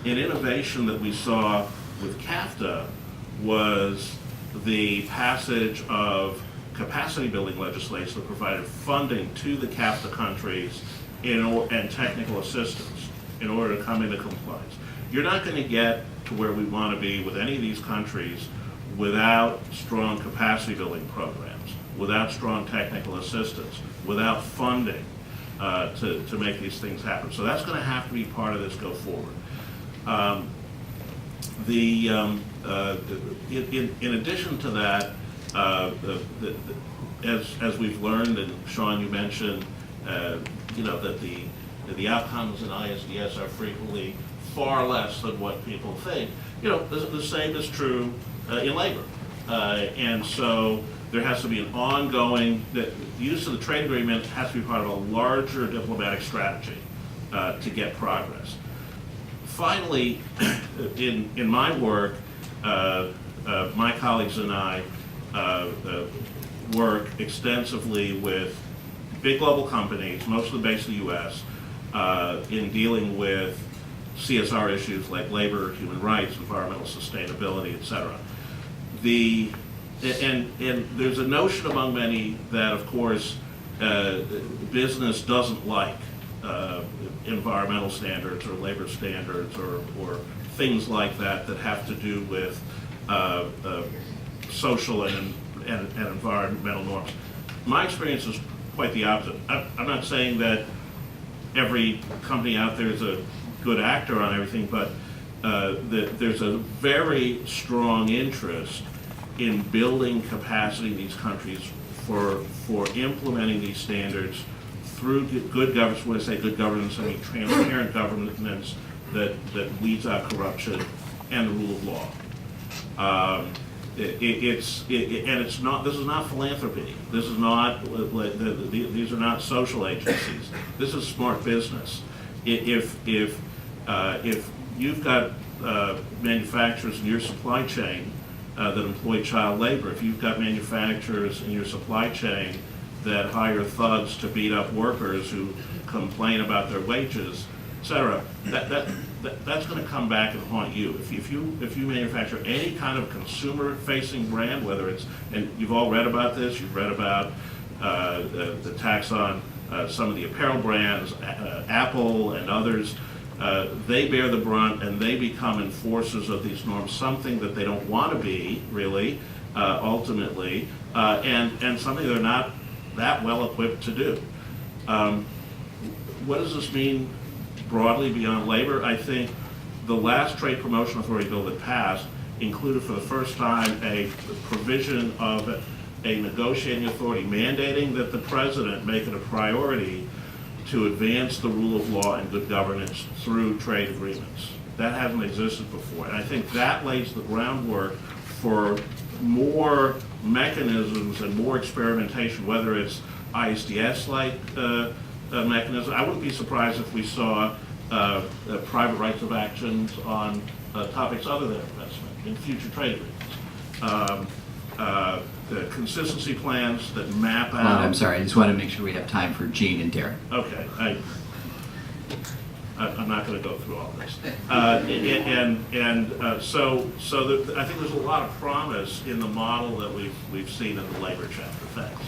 An innovation that we saw with CAFTA was the passage of capacity building legislation that provided funding to the CAFTA countries and technical assistance in order to come into compliance. You're not going to get to where we want to be with any of these countries without strong capacity building programs, without strong technical assistance, without funding to make these things happen. So that's going to have to be part of this go forward. In addition to that, as we've learned, and Sean, you mentioned, that the outcomes in ISDS are frequently far less than what people think. The same is true in labor, and so there has to be an ongoing. The use of the trade agreement has to be part of a larger diplomatic strategy to get progress. Finally, in my work, my colleagues and I work extensively with big global companies, most of them based in the U.S., in dealing with CSR issues like labor, human rights, environmental sustainability, et cetera. And there's a notion among many that, of course, business doesn't like environmental standards or labor standards or things like that that have to do with social and environmental norms. My experience is quite the opposite. I'm not saying that every company out there is a good actor on everything, but there's a very strong interest in building capacity in these countries for implementing these standards through good governance. When I say good governance, I mean transparent governance that weeds out corruption and the rule of law. It's not. This is not philanthropy. This is not. These are not social agencies. This is smart business. If you've got manufacturers in your supply chain that employ child labor, if you've got manufacturers in your supply chain that hire thugs to beat up workers who complain about their wages, etc., that's going to come back and haunt you. If you manufacture any kind of consumer-facing brand, whether it's, and you've all read about this, you've read about the tax on some of the apparel brands, Apple and others, they bear the brunt and they become enforcers of these norms, something that they don't want to be, really, ultimately, and something they're not that well equipped to do. What does this mean broadly beyond labor? I think the last Trade Promotion Authority bill that passed included for the first time a provision of a negotiating authority mandating that the president make it a priority to advance the rule of law and good governance through trade agreements. That hasn't existed before, and I think that lays the groundwork for more mechanisms and more experimentation, whether it's ISDS-like mechanism. I wouldn't be surprised if we saw private rights of actions on topics other than investment in future trade agreements. The consistency plans that map out. I'm sorry, I just want to make sure we have time for Gene and Darren. Okay, I'm not going to go through all this. So I think there's a lot of promise in the model that we've seen in the labor chapter. Thanks.